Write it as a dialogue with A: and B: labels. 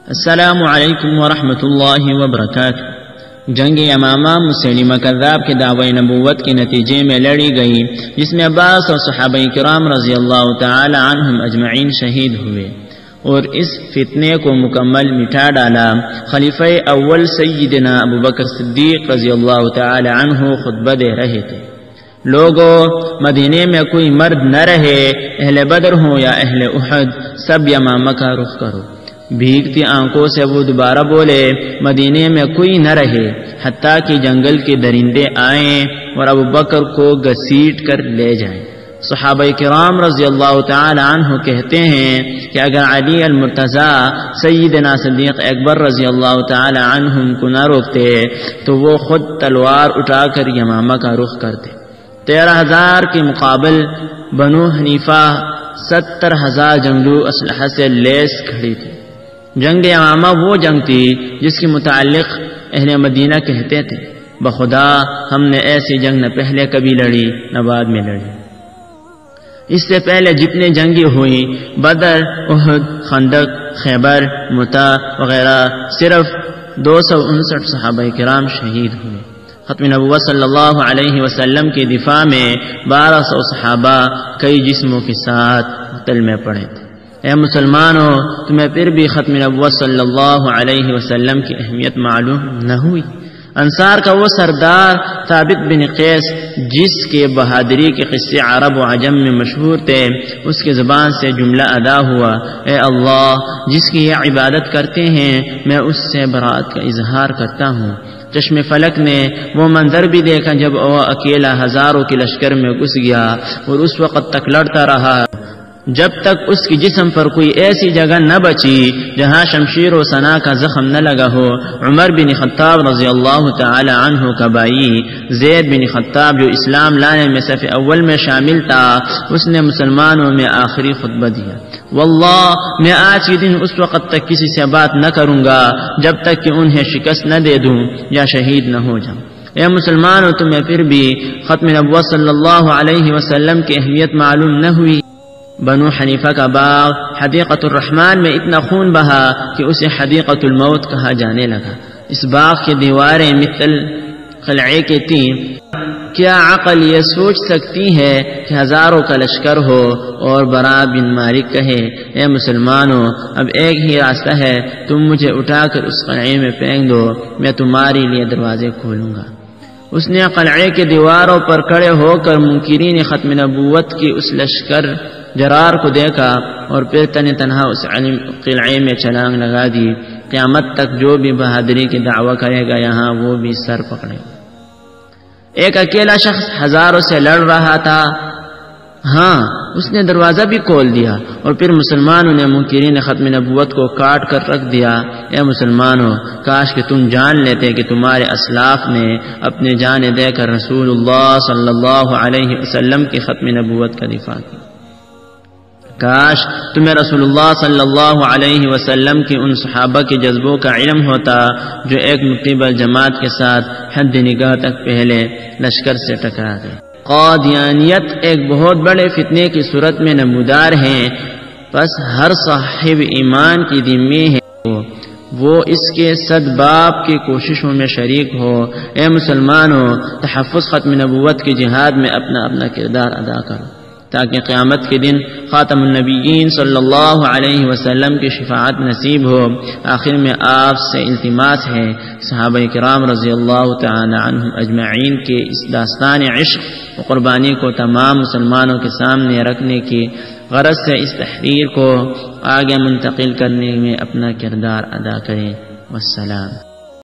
A: السلام علیکم ورحمۃ اللہ وبرکاتہ۔ جنگ یمامہ مسیلمہ کذاب کے دعوی نبوت کے نتیجے میں لڑی گئی، جس میں عباس اور صحابہ کرام رضی اللہ تعالی عنہم اجمعین شہید ہوئے اور اس فتنے کو مکمل مٹا ڈالا۔ خلیفہ اول سیدنا ابو بکر صدیق رضی اللہ تعالی عنہ خطبہ دے رہے تھے: لوگوں، مدینے میں کوئی مرد نہ رہے، اہل بدر ہوں یا اہل احد، سب یمامہ کا رخ کرو۔ بھیگتی آنکھوں سے وہ دوبارہ بولے: مدینے میں کوئی نہ رہے حتیٰ کہ جنگل کے درندے آئیں اور ابو بکر کو گھسیٹ کر لے جائیں۔ صحابہ کرام رضی اللہ تعالی عنہ کہتے ہیں کہ اگر علی المرتضی سیدنا صدیق اکبر رضی اللہ تعالی عنہم کو نہ روکتے تو وہ خود تلوار اٹھا کر یمامہ کا رخ کرتے۔ 13,000 کے مقابل بنو حنیفہ 70,000 جنگجو اسلحہ سے لیس کھڑی تھی۔ جنگ یمامہ وہ جنگ تھی جس کے متعلق اہل مدینہ کہتے تھے: بخدا ہم نے ایسی جنگ نہ پہلے کبھی لڑی نہ بعد میں لڑی۔ اس سے پہلے جتنے جنگیں ہوئی، بدر، احد، خندق، خیبر، مؤتہ وغیرہ، صرف 259 صحابہ کرام شہید ہوئے۔ ختم نبوت صلی اللہ علیہ وسلم کے دفاع میں 1200 صحابہ کئی جسموں کے ساتھ قتل میں پڑے تھے۔ اے مسلمانوں، تمہیں پھر بھی ختم نبوت صلی اللہ علیہ وسلم کی اہمیت معلوم نہ ہوئی؟ انصار کا وہ سردار ثابت بن قیس، جس کے بہادری کے قصے عرب و عجم میں مشہور تھے، اس کی زبان سے جملہ ادا ہوا: اے اللہ، جس کی یہ عبادت کرتے ہیں میں اس سے برات کا اظہار کرتا ہوں۔ چشم فلک نے وہ منظر بھی دیکھا جب وہ اکیلا ہزاروں کے لشکر میں گھس گیا اور اس وقت تک لڑتا رہا جب تک اس کی جسم پر کوئی ایسی جگہ نہ بچی جہاں شمشیر و سنا کا زخم نہ لگا ہو۔ عمر بن خطاب رضی اللہ تعالی عنہ کا بھائی زید بن خطاب، جو اسلام لانے میں صف اول میں شامل تھا، اس نے مسلمانوں میں آخری خطبہ دیا: واللہ میں آج کے دن اس وقت تک کسی سے بات نہ کروں گا جب تک کہ انہیں شکست نہ دے دوں یا شہید نہ ہو جاؤں۔ اے مسلمانوں، تمہیں پھر بھی ختم نبوت صلی اللہ علیہ وسلم کی اہمیت معلوم نہ ہوئی؟ بنو حنیفہ کا باغ حدیقۃ الرحمن میں اتنا خون بہا کہ اسے حدیقۃ الموت کہا جانے لگا۔ اس باغ کی دیواریں مثل قلعے کے تھیں۔ کیا عقل یہ سوچ سکتی ہے کہ ہزاروں کا لشکر ہو اور برا بن مالک کہے: اے مسلمانوں، اب ایک ہی راستہ ہے، تم مجھے اٹھا کر اس قلعے میں پھینک دو، میں تمہارے لیے دروازے کھولوں گا۔ اس نے قلعے کے دیواروں پر کھڑے ہو کر منکرین ختم نبوت کی اس لشکر جرار کو دیکھا اور پھر تنہا اس قلعے میں چھلانگ لگا دی۔ قیامت تک جو بھی بہادری کی دعویٰ کرے گا یہاں وہ بھی سر پکڑے گا۔ ایک اکیلا شخص ہزاروں سے لڑ رہا تھا، ہاں اس نے دروازہ بھی کھول دیا اور پھر مسلمانوں نے منکرین ختم نبوت کو کاٹ کر رکھ دیا۔ اے مسلمانوں، کاش کہ تم جان لیتے کہ تمہارے اسلاف نے اپنی جانیں دے کر رسول اللہ صلی اللہ علیہ وسلم کی ختم نبوت کا دفاع کی۔ کاش تمہیں رسول اللہ صلی اللہ علیہ وسلم کی ان صحابہ کے جذبوں کا علم ہوتا جو ایک مقتبل جماعت کے ساتھ حد نگاہ تک پہلے لشکر سے ٹکرا گئے۔ قادیانیت ایک بہت بڑے فتنے کی صورت میں نمودار ہے، پس ہر صاحب ایمان کی ذمہ ہے وہ اس کے سدباب کی کوششوں میں شریک ہو۔ اے مسلمانوں، تحفظ ختم نبوت کی جہاد میں اپنا کردار ادا کرو تاکہ قیامت کے دن خاتم النبیین صلی اللہ علیہ وسلم کی شفاعت نصیب ہو۔ آخر میں آپ سے التماس ہے، صحابہ کرام رضی اللہ تعالی عنہم اجمعین کے اس داستان عشق و قربانی کو تمام مسلمانوں کے سامنے رکھنے کی غرض سے اس تحریر کو آگے منتقل کرنے میں اپنا کردار ادا کریں۔ والسلام۔